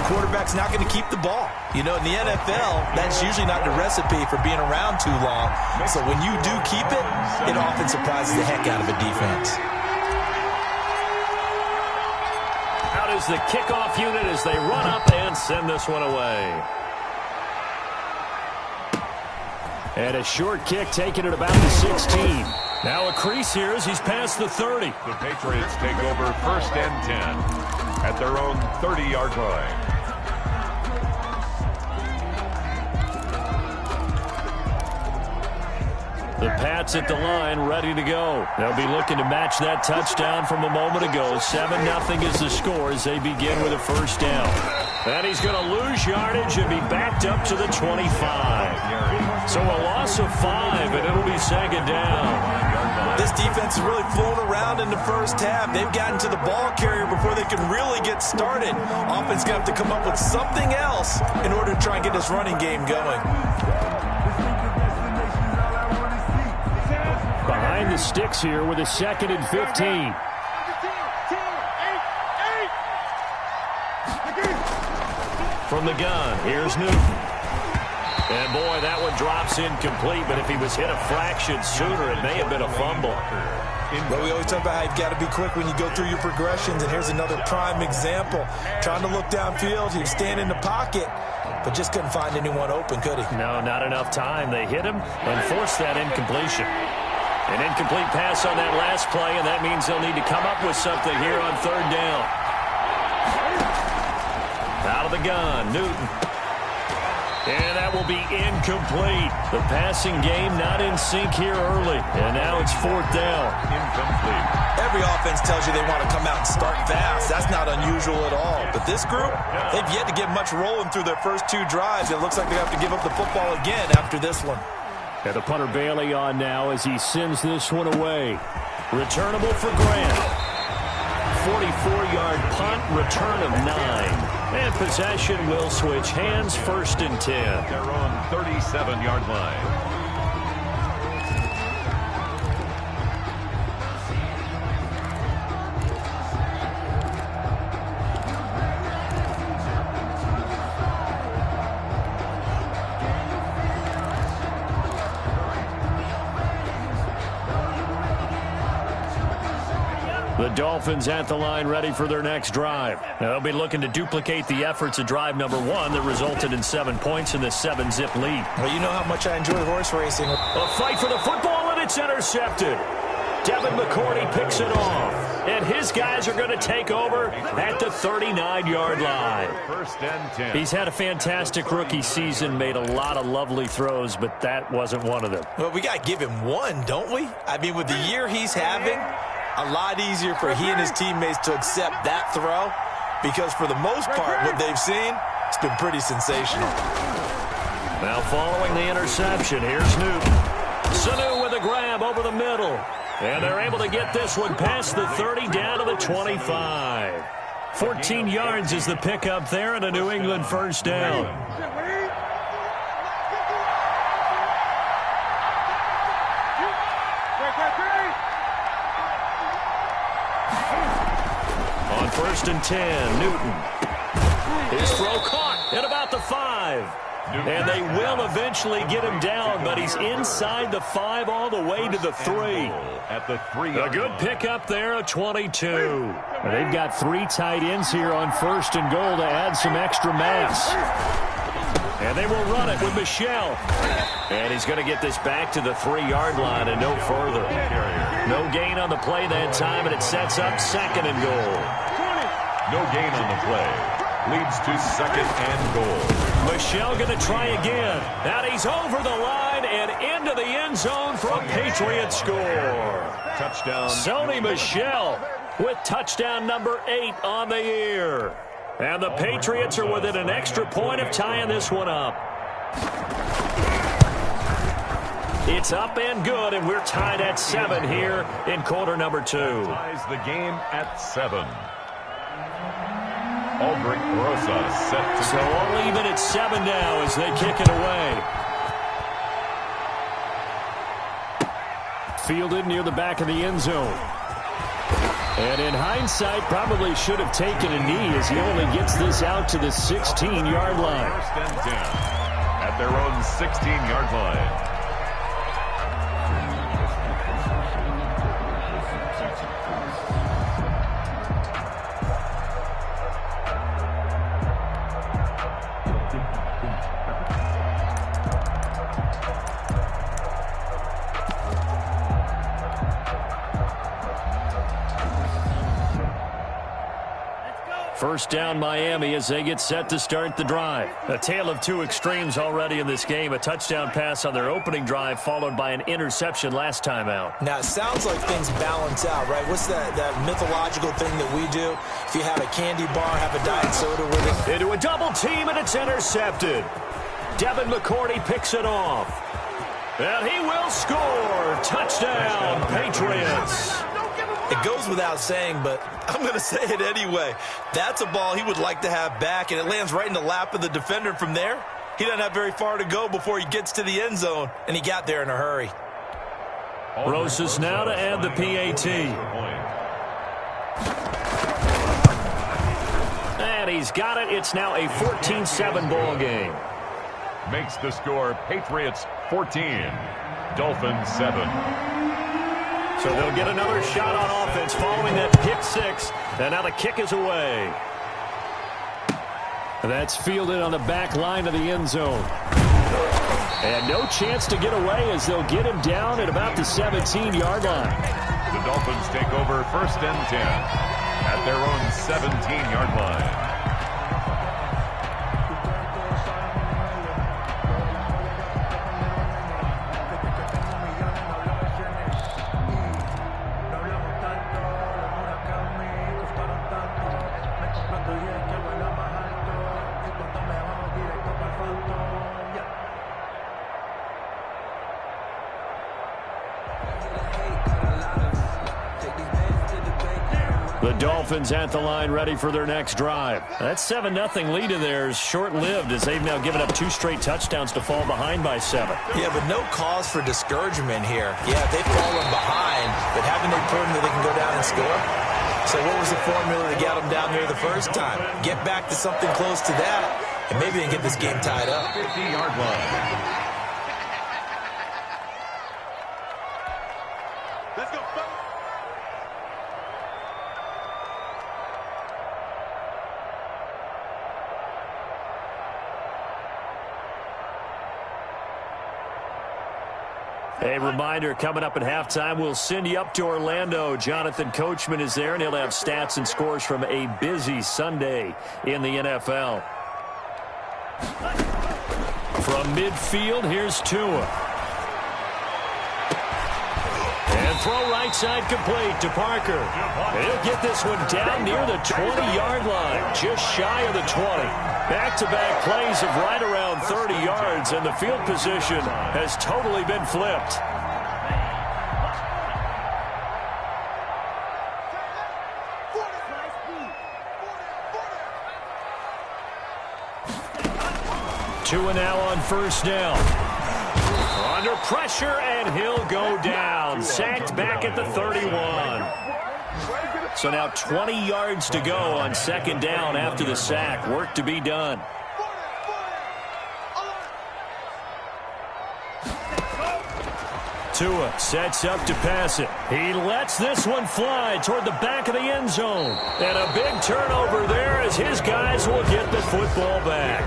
quarterback's not going to keep the ball. You know, in the NFL, that's usually not the recipe for being around too long. So when you do keep it, it often surprises the heck out of a defense. Out is the kickoff unit as they run up and send this one away. And a short kick taken at about the 16. Now a crease here as he's past the 30. The Patriots take over 1st and 10 at their own 30-yard line. The Pats at the line, ready to go. They'll be looking to match that touchdown from a moment ago. 7-0 is the score as they begin with a first down. And he's going to lose yardage and be backed up to the 25. So a loss of 5, and it'll be 2nd down. This defense is really flown around in the first half. They've gotten to the ball carrier before they can really get started. Offense going to have to come up with something else in order to try and get this running game going. Behind the sticks here with a 2nd and 15. From the gun, here's Newton. And, boy, that one drops incomplete, but if he was hit a fraction sooner, it may have been a fumble. But we always talk about how you've got to be quick when you go through your progressions, and here's another prime example. Trying to look downfield, he was standing in the pocket, but just couldn't find anyone open, could he? No, not enough time. They hit him and forced that incompletion. An incomplete pass on that last play, and that means they'll need to come up with something here on 3rd down. Out of the gun, Newton. And that will be incomplete. The passing game not in sync here early. And now it's 4th down. Incomplete. Every offense tells you they want to come out and start fast. That's not unusual at all. But this group, they've yet to get much rolling through their first 2 drives. It looks like they have to give up the football again after this one. And the punter Bailey on now as he sends this one away. Returnable for Grant. 44-yard punt, return of 9. And possession will switch hands, 1st and 10. They're on 37-yard line. The Dolphins at the line ready for their next drive. Now, they'll be looking to duplicate the efforts of drive number 1 that resulted in 7 points in this 7-zip lead. Well, you know how much I enjoy horse racing. A fight for the football, and it's intercepted. Devin McCourty picks it off. And his guys are going to take over at the 39-yard line. 1st and 10. He's had a fantastic rookie season, made a lot of lovely throws, but that wasn't one of them. Well, we got to give him one, don't we? I mean, with the year he's having, a lot easier for he and his teammates to accept that throw because for the most part, what they've seen, it's been pretty sensational. Now following the interception, here's Newton. Sanu with a grab over the middle. And they're able to get this one past the 30 down to the 25. 14 yards is the pickup there and a New England first down. On 1st and 10, Newton. His throw caught at about the 5. And they will eventually get him down, but he's inside the 5 all the way to the 3. At the 3. A good pickup there, a 22. And they've got 3 tight ends here on 1st and goal to add some extra mass. And they will run it with Michel. And he's going to get this back to the 3-yard line and no further. No gain on the play that time, and it sets up 2nd and goal. No gain on the play. Leads to 2nd and goal. Michel going to try again. And he's over the line and into the end zone for a Patriot score. Touchdown. Sony Michel with touchdown number 8 on the year. And the Patriots are within an extra point of tying this one up. It's up and good, and we're tied at 7 here in quarter number 2. Ties the game at 7. Aldrich Rosa set to So all even at 7 now as they kick it away. Fielded near the back of the end zone. And in hindsight, probably should have taken a knee as he only gets this out to the 16-yard line. First and 10 at their own 16-yard line. First down, Miami, as they get set to start the drive. A tale of two extremes already in this game. A touchdown pass on their opening drive, followed by an interception last time out. Now, it sounds like things balance out, right? What's that mythological thing that we do? If you have a candy bar, have a diet soda with it. Into a double team, and it's intercepted. Devin McCourty picks it off. And he will score. Touchdown, Patriots. It goes without saying, but I'm going to say it anyway. That's a ball he would like to have back, and it lands right in the lap of the defender. From there, he doesn't have very far to go before he gets to the end zone, and he got there in a hurry. Rosas now to add the PAT. And he's got it. It's now a 14-7 ball game. Makes the score Patriots 14, Dolphins 7. So they'll get another shot on offense following that pick six. And now the kick is away. That's fielded on the back line of the end zone. And no chance to get away as they'll get him down at about the 17-yard line. The Dolphins take over first and 10 at their own 17-yard line. The Dolphins at the line, ready for their next drive. That 7-0 lead of theirs short-lived as they've now given up 2 straight touchdowns to fall behind by 7. Yeah, but no cause for discouragement here. Yeah, they've fallen behind, but haven't they proven that they can go down and score? So what was the formula to get them down there the first time? Get back to something close to that, and maybe they can get this game tied up. 50-yard line. Let's go. A reminder, coming up at halftime, we'll send you up to Orlando. Jonathan Coachman is there, and he'll have stats and scores from a busy Sunday in the NFL. From midfield, here's Tua. And throw right side complete to Parker. He'll get this one down near the 20-yard line, just shy of the 20. Back-to-back plays of right around 30 yards, and the field position has totally been flipped. Tua now on first down. Under pressure, and he'll go down. Sacked back at the 31. So now 20 yards to go on second down after the sack. Work to be done. Tua sets up to pass it. He lets this one fly toward the back of the end zone. And a big turnover there as his guys will get the football back.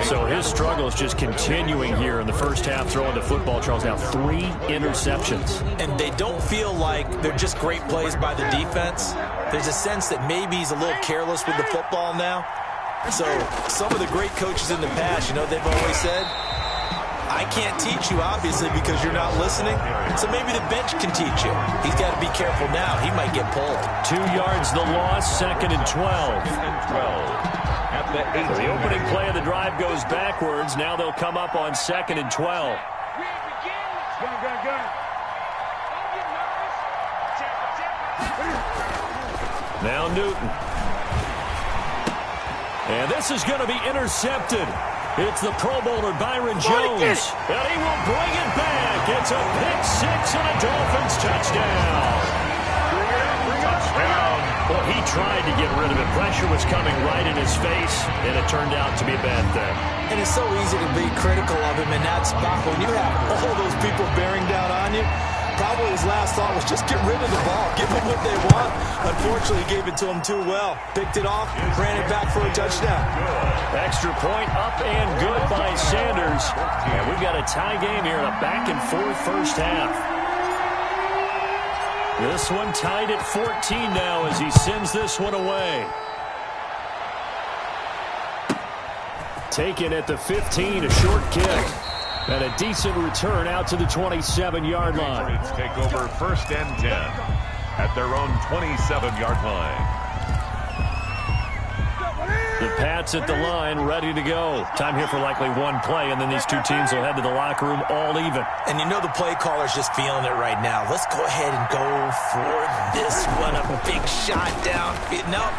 So his struggle is just continuing here in the first half, throwing the football. Charles, now 3 interceptions. And they don't feel like they're just great plays by the defense. There's a sense that maybe he's a little careless with the football now. So some of the great coaches in the past, you know, they've always said, I can't teach you, obviously, because you're not listening. So maybe the bench can teach you. He's got to be careful now. He might get pulled. 2 yards the loss, second and 12. At the So the opening play of the drive goes backwards. Now they'll come up on second and 12. Now Newton. And this is going to be intercepted. It's the Pro Bowler Byron Jones. And he will bring it back. It's a pick six and a Dolphins touchdown. Bring it up, bring it up. Well, he tried to get rid of it. Pressure was coming right in his face, and it turned out to be a bad thing. And it's so easy to be critical of him in that spot. When you have all those people bearing down on you, probably his last thought was just get rid of the ball. Give them what they want. Unfortunately, he gave it to them too well. Picked it off, ran it back for a touchdown. Extra point up and good by Sanders. And we've got a tie game here in a back-and-forth first half. This one tied at 14 now as he sends this one away. Taken at the 15, a short kick. And a decent return out to the 27-yard line. Patriots take over 1st and 10 at their own 27-yard line. The Pats at the line, ready to go. Time here for likely one play, and then these two teams will head to the locker room all even. And you know the play caller's just feeling it right now. Let's go ahead and go for this one. A big shot down. Nope.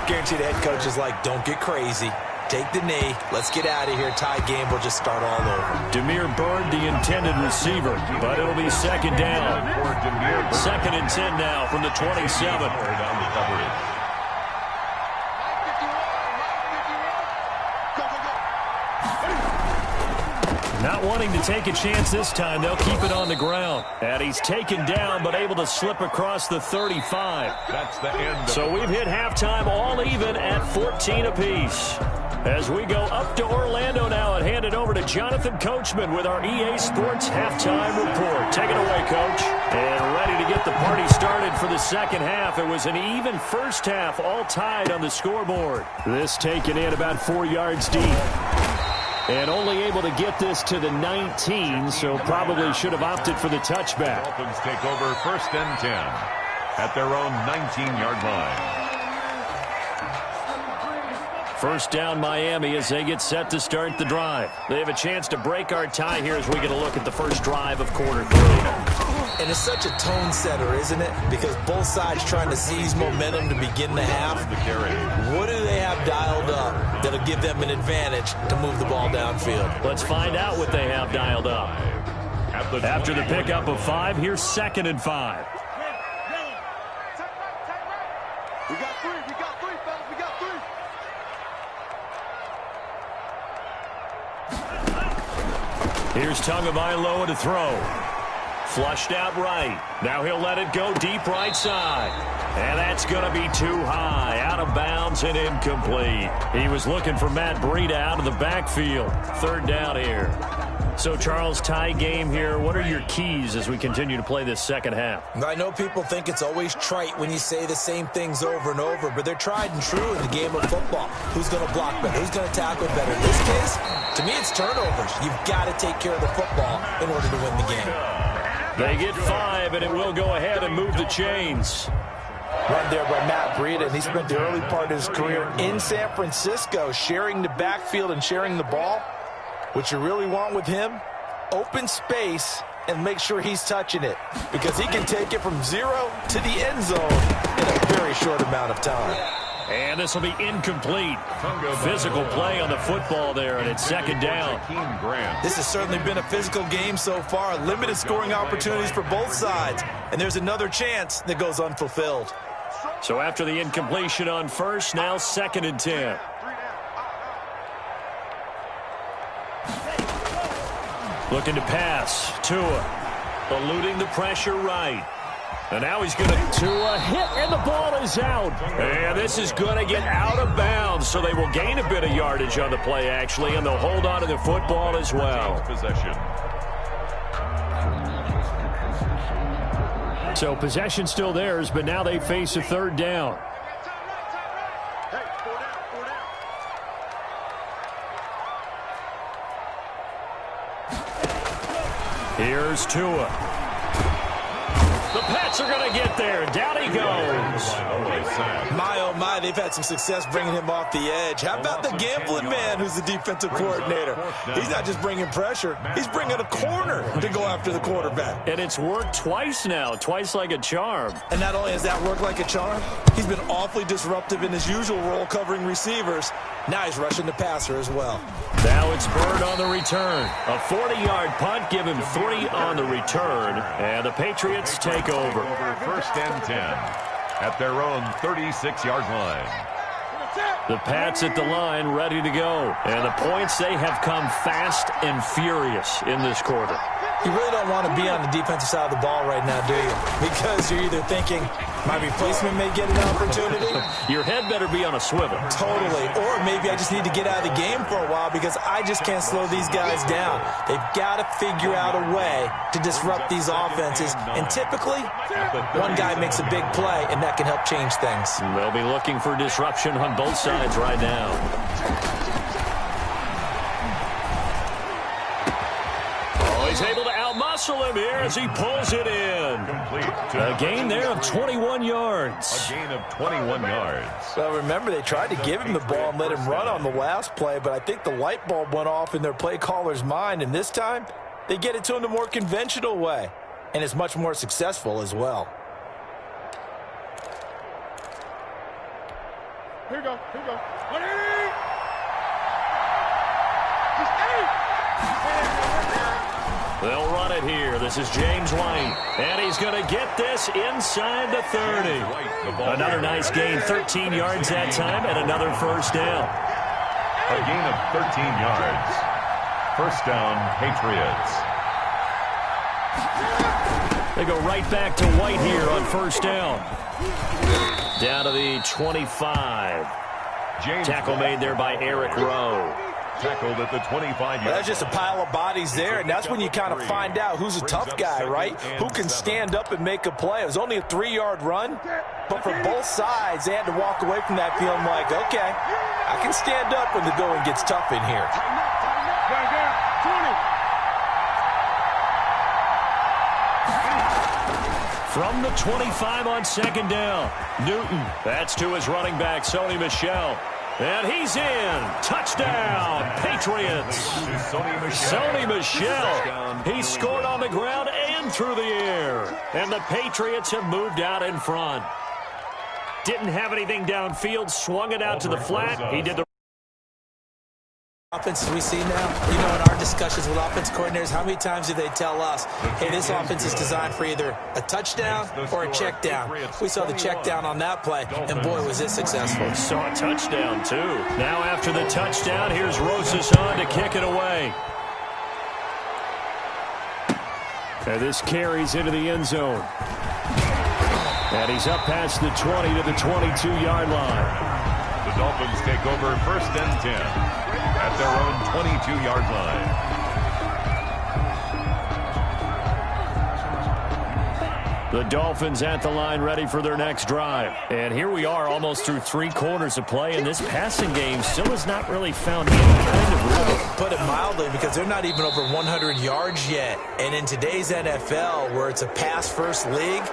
Guaranteed the head coach is like, don't get crazy. Take the knee. Let's get out of here. Tie game will just start all over. Demir Bird, the intended receiver, but it'll be second down. 2nd and 10 now from the 27. Not wanting to take a chance this time, they'll keep it on the ground. And he's taken down, but able to slip across the 35. That's the end. So we've hit halftime all even at 14 apiece. As we go up to Orlando now and hand it over to Jonathan Coachman with our EA Sports Halftime Report. Take it away, Coach. And ready to get the party started for the second half. It was an even first half, all tied on the scoreboard. This taken in about 4 yards deep. And only able to get this to the 19, so probably should have opted for the touchback. Dolphins take over 1st and 10 at their own 19-yard line. First down Miami as they get set to start the drive. They have a chance to break our tie here as we get a look at the first drive of quarter 3. And it's such a tone setter, isn't it? Because both sides trying to seize momentum to begin the half. What do they have dialed up that'll give them an advantage to move the ball downfield? Let's find out what they have dialed up. After the pickup of 5, here's 2nd and 5. We got three, fellas, we got 3. Here's Tagovailoa to throw. Flushed out right. Now he'll let it go deep right side. And that's going to be too high. Out of bounds and incomplete. He was looking for Matt Breida out of the backfield. 3rd down here. So, Charles, tie game here. What are your keys as we continue to play this second half? I know people think it's always trite when you say the same things over and over, but they're tried and true in the game of football. Who's going to block better? Who's going to tackle better? In this case, to me, it's turnovers. You've got to take care of the football in order to win the game. They get 5, and it will go ahead and move the chains. Run there by Matt Breida, and he spent the early part of his career in San Francisco sharing the backfield and sharing the ball. What you really want with him, open space and make sure he's touching it, because he can take it from 0 to the end zone in a very short amount of time. And this will be incomplete. Physical play on the football there, and it's 2nd down. This has certainly been a physical game so far. Limited scoring opportunities for both sides, and there's another chance that goes unfulfilled. So after the incompletion on first, now 2nd and 10. Looking to pass. Tua eluding the pressure right. And now he's going to Tua hit, and the ball is out. And this is going to get out of bounds, so they will gain a bit of yardage on the play, actually, and they'll hold on to the football as well. Possession. So possession still theirs, but now they face a 3rd down. Here's Tua. The Pats are going to get there. Down he goes. My, oh my, they've had some success bringing him off the edge. How about the gambling man who's the defensive coordinator? He's not just bringing pressure. He's bringing a corner to go after the quarterback. And it's worked twice now, twice like a charm. And not only has that worked like a charm, he's been awfully disruptive in his usual role covering receivers. Now he's rushing the passer as well. Now it's Bird on the return. A 40-yard punt, give him 3 on the return. And the Patriots take over. 1st and 10 at their own 36-yard line. The Pats at the line, ready to go. And the points, they have come fast and furious in this quarter. You really don't want to be on the defensive side of the ball right now, do you? Because you're either thinking, my replacement may get an opportunity. Your head better be on a swivel. Totally. Or maybe I just need to get out of the game for a while because I just can't slow these guys down. They've got to figure out a way to disrupt these offenses. And typically, one guy makes a big play, and that can help change things. They'll be looking for disruption on both sides right now. He's able to outmuscle him here as he pulls it in. A gain there of 21 yards. A gain of 21 yards. Well, remember, they tried to give him the ball and let him run on the last play, but I think the light bulb went off in their play caller's mind, and this time, they get it to him the more conventional way, and it's much more successful as well. Here we go. Here we go. They'll run it here. This is James White. And he's going to get this inside the 30. Another nice gain, 13 yards that time, and another first down. A gain of 13 yards. First down, Patriots. They go right back to White here on first down. Down to the 25. Tackle made there by Eric Rowe. Tackled at the 25-yard line. That's just a pile of bodies there, and that's when you kind of find out who's a tough guy, right? Who can stand up and make a play. It was only a 3-yard run, but for both sides, they had to walk away from that feeling like, okay, I can stand up when the going gets tough in here. From the 25 on second down, Newton. That's to his running back, Sony Michel. And he's in. Touchdown, Patriots. Sony Michel. He scored on the ground and through the air. And the Patriots have moved out in front. Didn't have anything downfield, swung it out to the flat. He did the offenses we see now, you know, in our discussions with offense coordinators, how many times do they tell us, hey, this offense is designed for either a touchdown or a check down? We saw the check down on that play, and boy, was it successful. Saw a touchdown, too. Now after the touchdown, here's Rosas on to kick it away. And this carries into the end zone. And he's up past the 20 to the 22-yard line. The Dolphins take over first and 10. At their own 22-yard line. The Dolphins at the line ready for their next drive. And here we are almost through 3 quarters of play, and this passing game still has not really found any kind of rhythm. Put it mildly, because they're not even over 100 yards yet. And in today's NFL, where it's a pass-first league,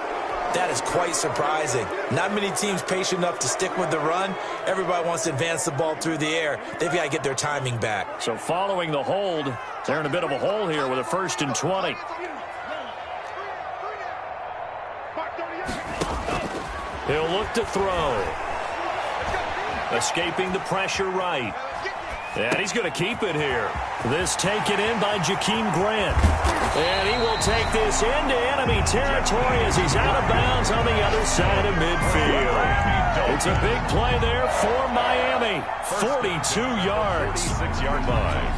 that is quite surprising. Not many teams patient enough to stick with the run. Everybody wants to advance the ball through the air. They've got to get their timing back. So following the hold, they're in a bit of a hole here with a 1st and 20. He'll look to throw. Escaping the pressure right. And he's going to keep it here. This taken in by Jakeem Grant. And he will take this into enemy territory as he's out of bounds on the other side of midfield. It's a big play there for Miami. 42 yards. 6-yard line.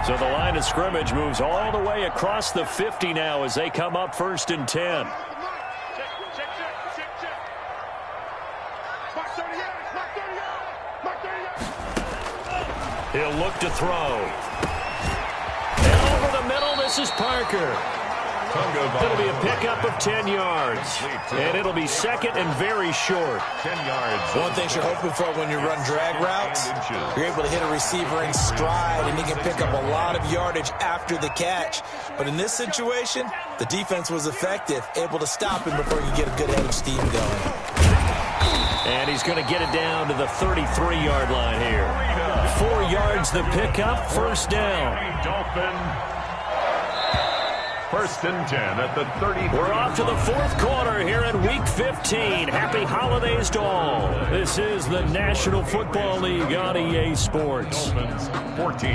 So the line of scrimmage moves all the way across the 50 now as they come up 1st and 10. He'll look to throw. And over the middle, this is Parker. It'll be a pickup of 10 yards. And it'll be 2nd and very short. 10 yards. One thing you're hoping for when you run drag routes, you're able to hit a receiver in stride, and he can pick up a lot of yardage after the catch. But in this situation, the defense was effective, able to stop him before you get a good head of steam going. And he's going to get it down to the 33-yard line here. 4 yards the pickup, 1st down. Dolphin. 1st and 10 at the 30. We're off to the 4th quarter here in Week 15. Happy holidays to all. This is the National Football League on EA Sports. Dolphins 14.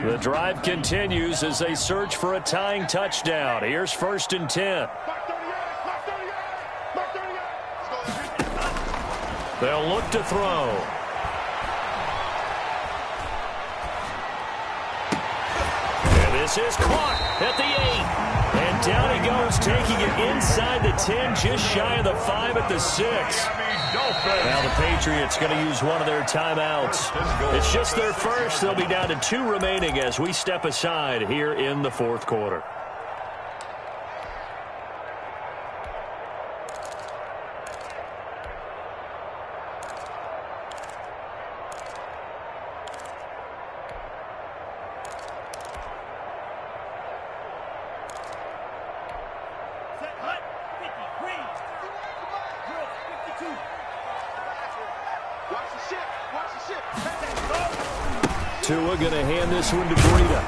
The drive continues as they search for a tying touchdown. Here's 1st and 10. They'll look to throw. And this is caught at the 8. And down he goes, taking it inside the 10, just shy of the 5 at the 6. Now the Patriots going to use one of their timeouts. It's just their first. They'll be down to 2 remaining as we step aside here in the 4th quarter. Tua going to hand this one to Breida.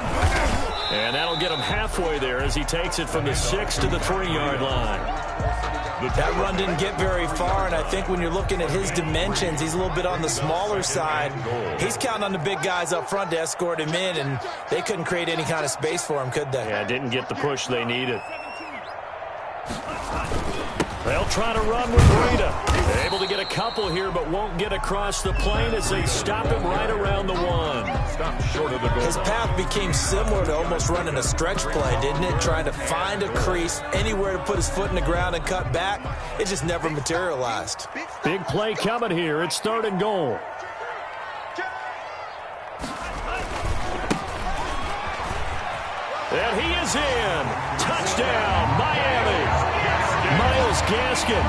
And that'll get him halfway there as he takes it from the 6 to the 3-yard line. That run didn't get very far, and I think when you're looking at his dimensions, he's a little bit on the smaller side. He's counting on the big guys up front to escort him in, and they couldn't create any kind of space for him, could they? Yeah, didn't get the push they needed. They'll try to run with Breida. Able to get a couple here, but won't get across the plane as they stop him right around the 1. Stop short of the goal. His path became similar to almost running a stretch play, didn't it? Trying to find a crease, anywhere to put his foot in the ground and cut back. It just never materialized. Big play coming here. It's 3rd and goal. And he is in. Touchdown, Miami. Myles Gaskin,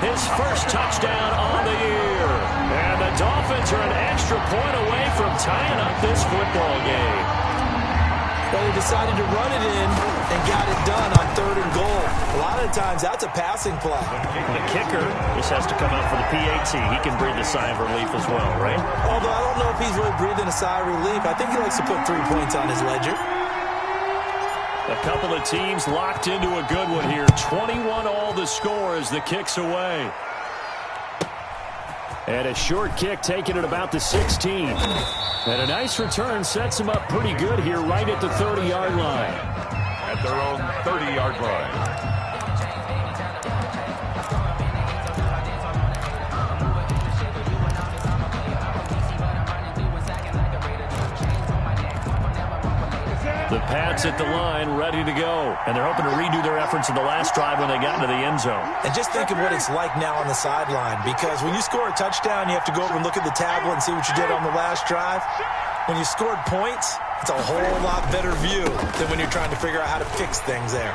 his first touchdown on the year. And the Dolphins are an extra point away from tying up this football game. Well, they decided to run it in and got it done on 3rd and goal. A lot of times, that's a passing play. The kicker just has to come out for the PAT. He can breathe a sigh of relief as well, right? Although I don't know if he's really breathing a sigh of relief. I think he likes to put 3 points on his ledger. A couple of teams locked into a good one here. 21 all the score as the kick's away. And a short kick taken at about the 16. And a nice return sets them up pretty good here right at the 30-yard line. At their own 30-yard line. The Pats at the line, ready to go. And they're hoping to redo their efforts in the last drive when they got into the end zone. And just think of what it's like now on the sideline, because when you score a touchdown, you have to go over and look at the tablet and see what you did on the last drive. When you scored points, it's a whole lot better view than when you're trying to figure out how to fix things there.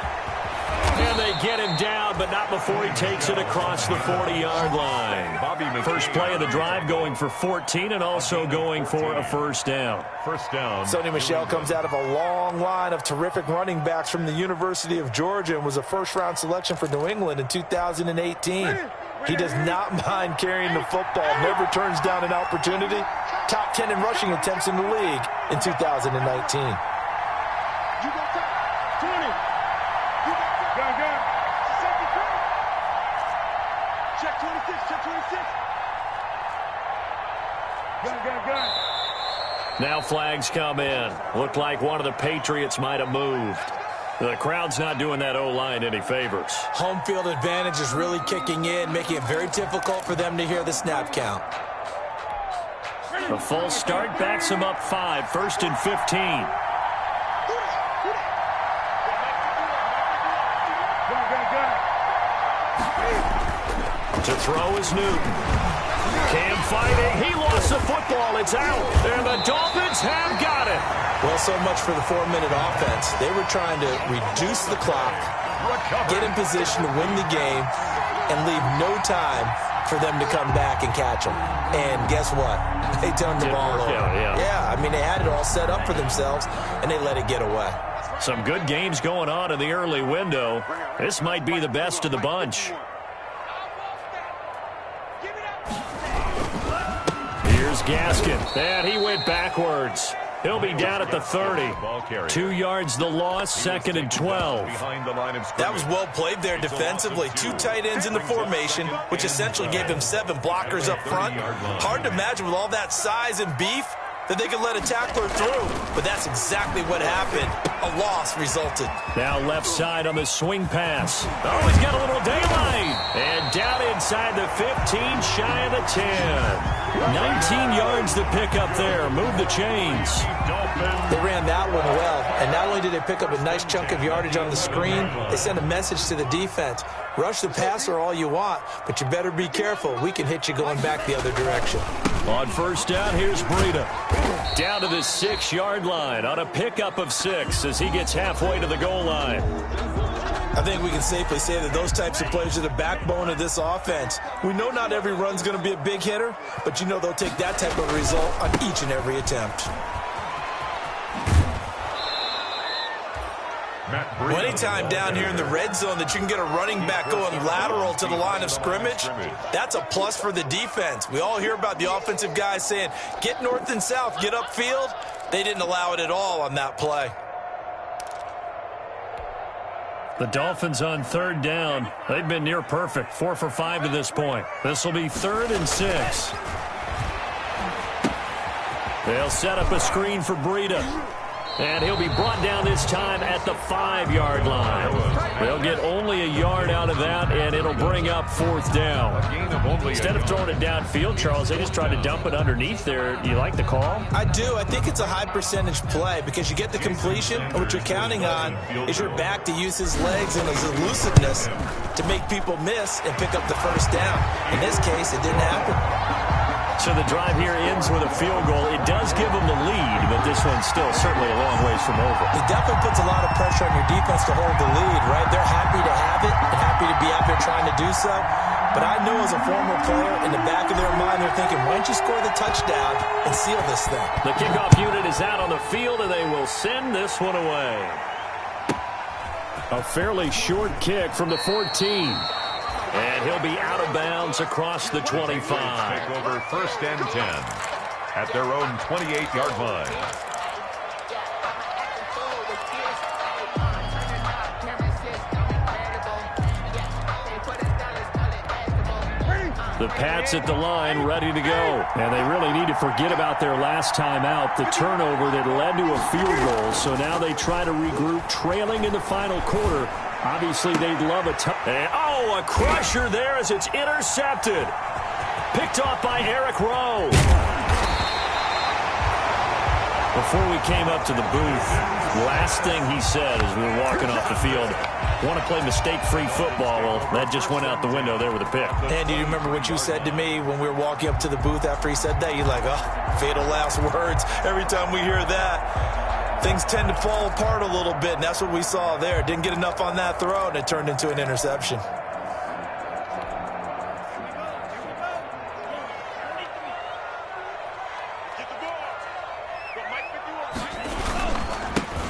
And they get him down, but not before he takes it across the 40-yard line. First play of the drive going for 14 and also going for a first down. First down. Sonny Michel comes out of a long line of terrific running backs from the University of Georgia and was a first-round selection for New England in 2018. He does not mind carrying the football, never turns down an opportunity. Top 10 in rushing attempts in the league in 2019. Now flags come in. Looked like one of the Patriots might have moved. The crowd's not doing that O-line any favors. Home field advantage is really kicking in, making it very difficult for them to hear the snap count. A full start backs him up 5, 1st and 15. To throw is Newton. Cam fighting. He lost the football. It's out. And the Dolphins have got it. Well, so much for the 4-minute offense. They were trying to reduce the clock, get in position to win the game, and leave no time for them to come back and catch them. And guess what? They turned the ball over. Yeah, I mean, they had it all set up for themselves, and they let it get away. Some good games going on in the early window. This might be the best of the bunch. Here's Gaskin, and he went backwards. He'll be down at the 30. 2 yards the loss, 2nd and 12. That was well played there defensively. 2 tight ends in the formation, which essentially gave them 7 blockers up front. Hard to imagine with all that size and beef, that they could let a tackler through, but that's exactly what happened. A loss resulted. Now left side on the swing pass. Oh, he's got a little daylight. And down inside the 15, shy of the 10. 19 yards to pick up there. Move the chains. They ran that one well, and not only did they pick up a nice chunk of yardage on the screen, they sent a message to the defense. Rush the passer all you want, but you better be careful. We can hit you going back the other direction. On first down, here's Breida. Down to the 6-yard line on a pickup of 6 as he gets halfway to the goal line. I think we can safely say that those types of plays are the backbone of this offense. We know not every run's going to be a big hitter, but you know they'll take that type of result on each and every attempt. Well, anytime down here in the red zone that you can get a running back going lateral to the line of scrimmage, that's a plus for the defense. We all hear about the offensive guys saying, get north and south, get upfield. They didn't allow it at all on that play. The Dolphins on third down. They've been near perfect, 4 for 5 to this point. This will be 3rd and 6. They'll set up a screen for Breida. And he'll be brought down this time at the 5-yard line. They'll get only a yard out of that, and it'll bring up 4th down. Instead of throwing it downfield, Charles, they just tried to dump it underneath there. You like the call? I do. I think it's a high percentage play because you get the completion, and what you're counting on is your back to use his legs and his elusiveness to make people miss and pick up the first down. In this case, it didn't happen. So the drive here ends with a field goal. It does give them the lead, but this one's still certainly a long ways from over. It definitely puts a lot of pressure on your defense to hold the lead, right? They're happy to have it and happy to be out there trying to do so. But I know as a former player, in the back of their mind, they're thinking, why don't you score the touchdown and seal this thing? The kickoff unit is out on the field, and they will send this one away. A fairly short kick from the 14. And he'll be out of bounds across the 25. Take over 1st and 10 at their own 28-yard line. The Pats at the line ready to go. And they really need to forget about their last time out, the turnover that led to a field goal. So now they try to regroup, trailing in the final quarter. Obviously, they'd love a a crusher there as it's intercepted. Picked off by Eric Rowe. Before we came up to the booth, last thing he said as we were walking off the field, want to play mistake-free football. Well, that just went out the window there with a pick. Andy, do you remember what you said to me when we were walking up to the booth after he said that? You're like, oh, fatal last words. Every time we hear that, things tend to fall apart a little bit, and that's what we saw there. Didn't get enough on that throw, and it turned into an interception.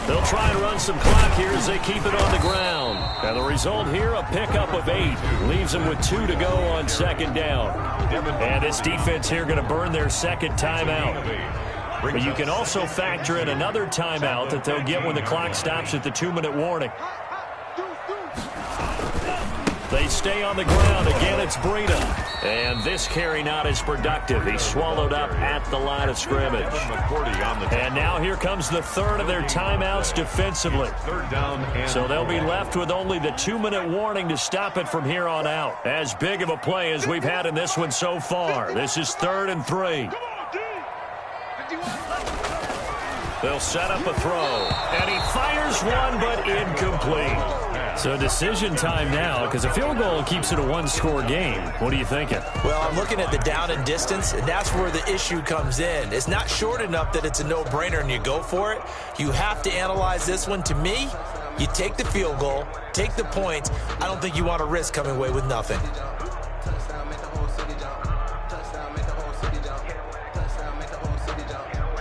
They'll try and run some clock here as they keep it on the ground. And the result here, a pickup of 8. Leaves them with 2 to go on 2nd down. And this defense here going to burn their 2nd timeout. But you can also factor in another timeout that they'll get when the clock stops at the 2-minute warning. They stay on the ground. Again, it's Breida. And this carry not as productive. He's swallowed up at the line of scrimmage. And now here comes the 3rd of their timeouts defensively. So they'll be left with only the 2-minute warning to stop it from here on out. As big of a play as we've had in this one so far. This is 3rd and 3. They'll set up a throw. And he fires one, but incomplete. So decision time now, because a field goal keeps it a 1-score game. What are you thinking? Well, I'm looking at the down and distance, and that's where the issue comes in. It's not short enough that it's a no-brainer and you go for it. You have to analyze this one. To me, you take the field goal, take the points. I don't think you want to risk coming away with nothing.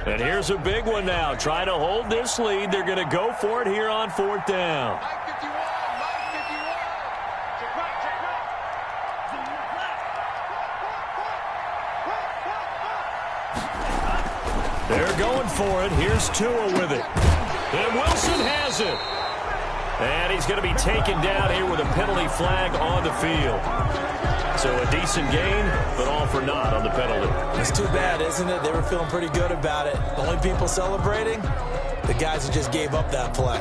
And here's a big one now. Try to hold this lead. They're going to go for it here on 4th down. They're going for it. Here's Tua with it. And Wilson has it. And he's going to be taken down here with a penalty flag on the field. So a decent gain, but all for naught on the penalty. It's too bad, isn't it? They were feeling pretty good about it. The only people celebrating, the guys who just gave up that play.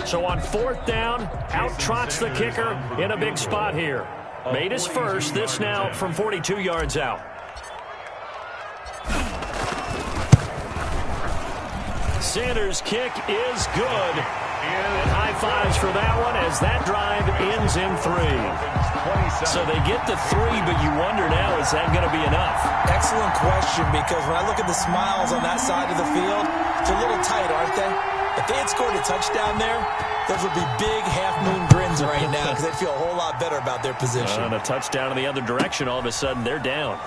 So on 4th down, out trots the kicker in a big spot here. Made his first, this now from 42 yards out. Sanders' kick is good. And high fives for that one as that drive ends in 3. So they get to 3, but you wonder now, is that going to be enough? Excellent question, because when I look at the smiles on that side of the field, they're a little tight, aren't they? If they had scored a touchdown there, those would be big half-moon grins right now because they'd feel a whole lot better about their position. And a touchdown in the other direction, all of a sudden they're down.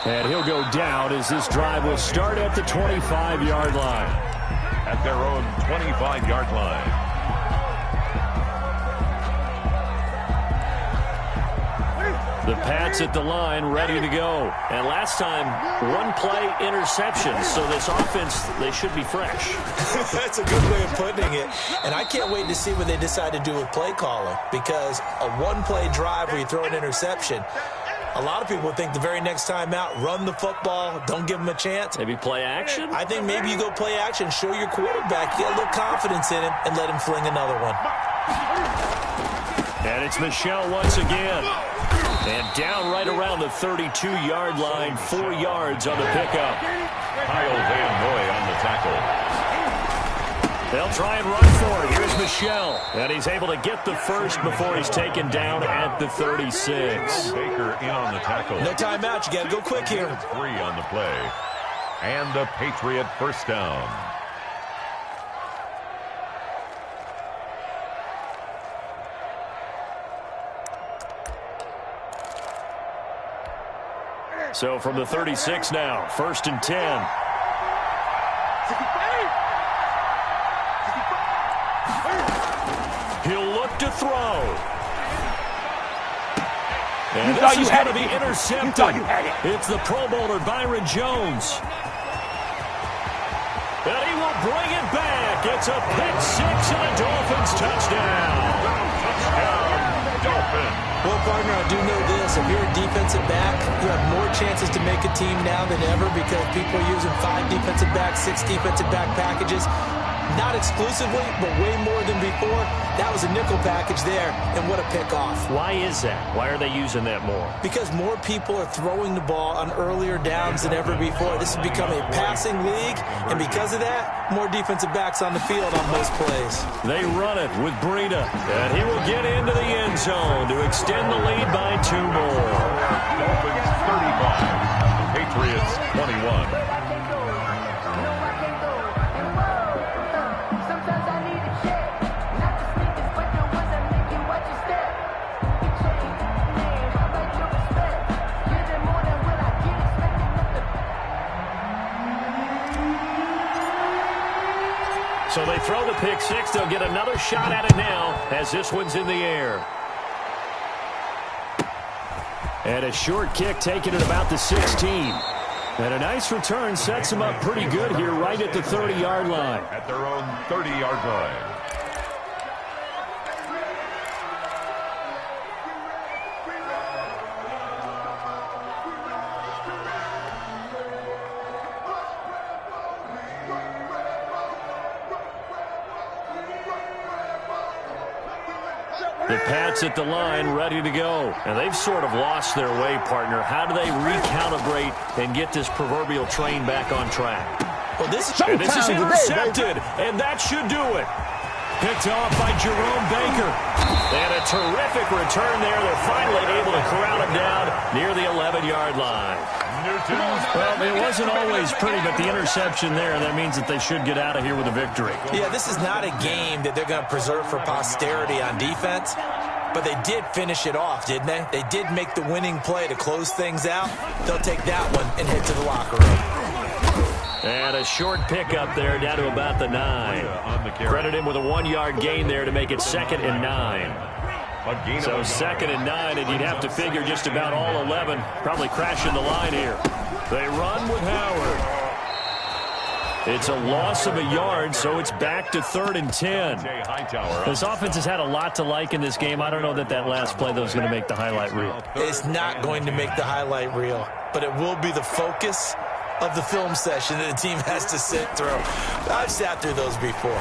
And he'll go down as this drive will start at the 25-yard line. At their own 25-yard line. The Pats at the line, ready to go. And last time, 1-play interception. So this offense, they should be fresh. That's a good way of putting it. And I can't wait to see what they decide to do with play calling, because a 1-play drive where you throw an interception, a lot of people think the very next time out, run the football, don't give them a chance. Maybe play action? I think maybe you go play action, show your quarterback, you get a little confidence in him, and let him fling another one. And it's Michel once again. And down right around the 32-yard line, 4 yards on the pickup. Kyle Van Noy on the tackle. They'll try and run for it. Here's Michel. And he's able to get the first before he's taken down at the 36. Baker in on the tackle. No timeout. You got to go quick here. 3 on the play. And a Patriot first down. So from the 36 now, 1st and 10. He'll look to throw. And this is going to be intercepted. It's the Pro Bowler Byron Jones. And he will bring it back. It's a pick-6 and a Dolphins touchdown. Touchdown, Dolphins. Well, partner, I do know this. If you're a defensive back, you have more chances to make a team now than ever because people are using 5 defensive backs, 6 defensive back packages. Not exclusively, but way more than before. That was a nickel package there, and what a pickoff. Why is that? Why are they using that more? Because more people are throwing the ball on earlier downs than ever before. This has become a passing league, and because of that, more defensive backs on the field on most plays. They run it with Breida, and he will get into the end zone to extend the lead by 2 more. Dolphins 35, Patriots 21. So they throw the pick-6. They'll get another shot at it now as this one's in the air. And a short kick taken at about the 16. And a nice return sets them up pretty good here right at the 30-yard line. At their own 30-yard line. The Pats at the line, ready to go. And they've sort of lost their way, partner. How do they recalibrate and get this proverbial train back on track? Well, this is intercepted, and that should do it. Picked off by Jerome Baker. And a terrific return there. They're finally able to corral him down near the 11-yard line. Well, it wasn't always pretty, but the interception there, that means that they should get out of here with a victory. Yeah, this is not a game that they're going to preserve for posterity on defense, but they did finish it off, didn't they? They did make the winning play to close things out. They'll take that one and head to the locker room. And a short pickup there down to about the 9. Credit him with a 1-yard gain there to make it 2nd and 9. So 2nd and 9, and you'd have to figure just about all 11 probably crashing the line here. They run with Howard. It's a loss of a yard, so it's back to 3rd and 10. This offense has had a lot to like in this game. I don't know that last play, though, is going to make the highlight reel. It's not going to make the highlight reel, but it will be the focus of the film session that the team has to sit through. I've sat through those before.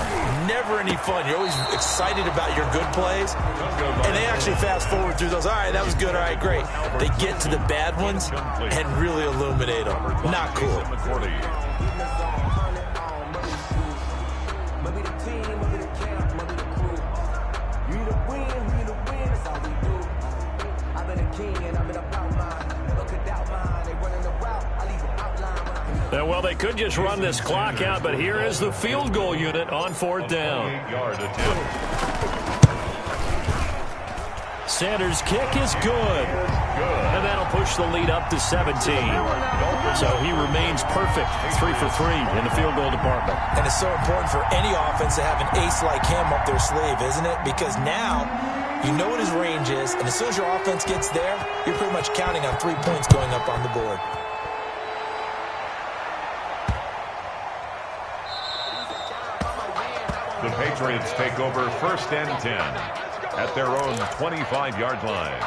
Never any fun. You're always excited about your good plays, and they actually fast forward through those. All right, that was good. All right, great. They get to the bad ones and really illuminate them. Not cool. Well, they could just run this clock out, but here is the field goal unit on 4th down. Sanders' kick is good. And that'll push the lead up to 17. So he remains perfect, 3 for 3 in the field goal department. And it's so important for any offense to have an ace like him up their sleeve, isn't it? Because now you know what his range is, and as soon as your offense gets there, you're pretty much counting on 3 points going up on the board. The Patriots take over 1st and 10 at their own 25-yard line.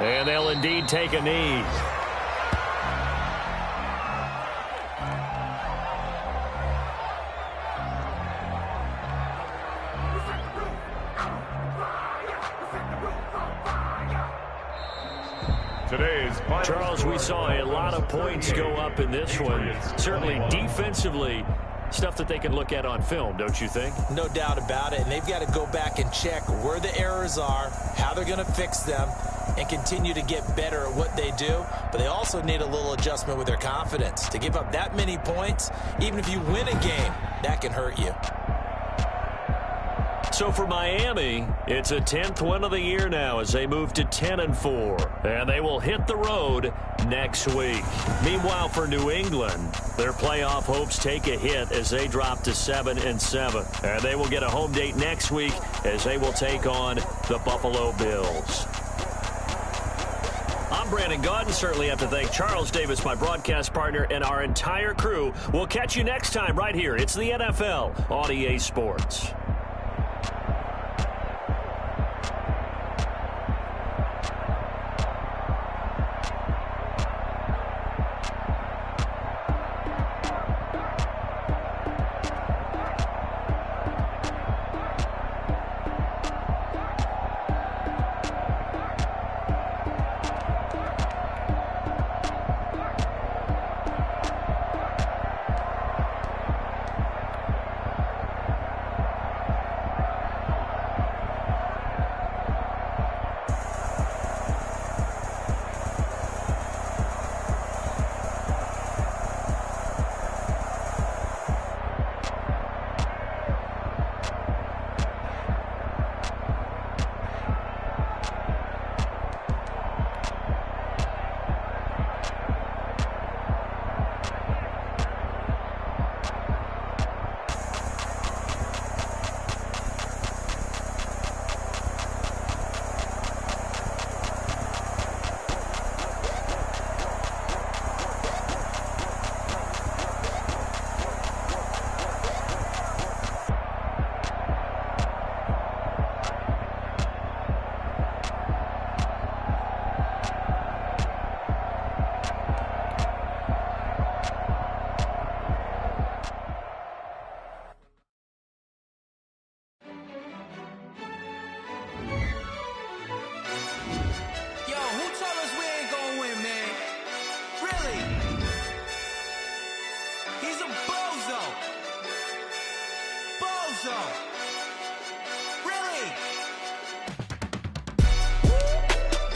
And they'll indeed take a knee. Charles, we saw a lot of points go up in this one. Certainly defensively, stuff that they can look at on film, don't you think? No doubt about it. And they've got to go back and check where the errors are, how they're going to fix them, and continue to get better at what they do. But they also need a little adjustment with their confidence. To give up that many points, even if you win a game, that can hurt you. So for Miami, it's a 10th win of the year now as they move to 10-4. And they will hit the road next week. Meanwhile, for New England, their playoff hopes take a hit as they drop to 7-7. And they will get a home date next week as they will take on the Buffalo Bills. I'm Brandon Gaudin. Certainly have to thank Charles Davis, my broadcast partner, and our entire crew. We'll catch you next time right here. It's the NFL on EA Sports.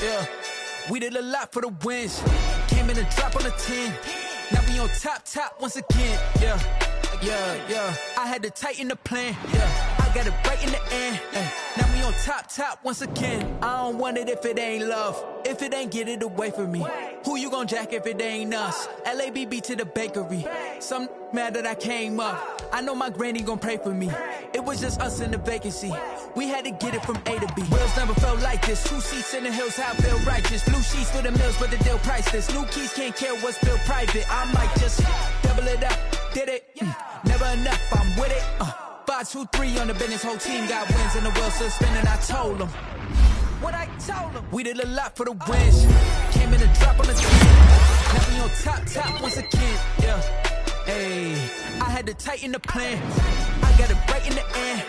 Yeah, we did a lot for the wins. Came in and dropped on the 10. Now we on top once again. Yeah. I had to tighten the plan. Yeah, I got it right in the end. Now we on top once again. I don't want it if it ain't love. If it ain't, get it away from me. Who you gon' jack if it ain't us? LABB to the bakery. Some mad that I came up. I know my granny gon' pray for me. It was just us in the vacancy. We had to get it from A to B. Wheels never felt like this. 2 seats in the hills, how I feel righteous. Blue sheets for the mills, but the deal priceless. New keys can't care what's built private. I might just double it up. Did it? Never enough, I'm with it. 5, 2, 3 on the business. Whole team got wins and the wheels still spinning. I told them what I told them. We did a lot for the wins. Came in and drop on the 10. Now we on top once again. Yeah. Hey, I had to tighten the plan. I got it right in the end.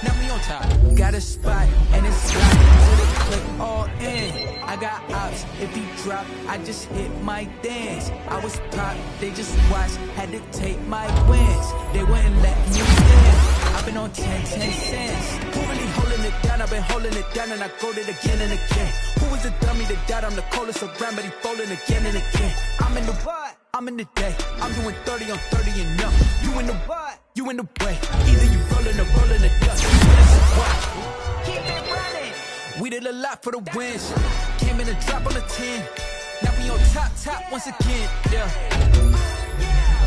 Now we on top. Got a spot and it's locked to the click all in. I got ops. If he drop, I just hit my dance. I was pop, they just watched. Had to take my wins. They wouldn't let me in. I've been on 10 cents. Who really holding it down? I've been holding it down and I go it again and again. Who was the dummy that died? I'm the coldest around, but he folding again and again. I'm in the what? I'm in the day. I'm doing 30 on 30 and up. You in the what? You in the way. Either you rolling or rolling the dust. Keep it running. We did a lot for the wins. Came in and drop on the 10. Now we on top once again. Yeah.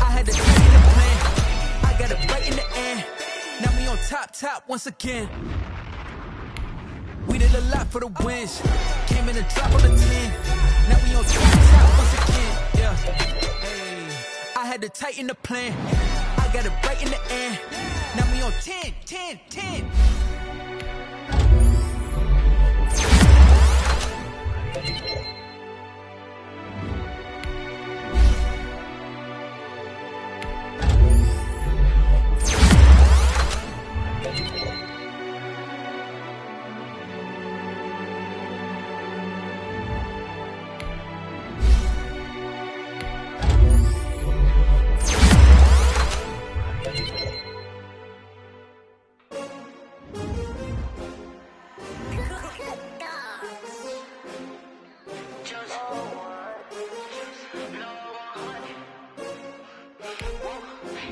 I had to take the plan. I got it right in the end. Now we on top once again. We did a lot for the wins. Came in and drop on the 10. Now we on top once again. Yeah. Hey, I had to tighten the plan. I got it right in the end. Now we on 10.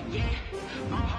Yeah.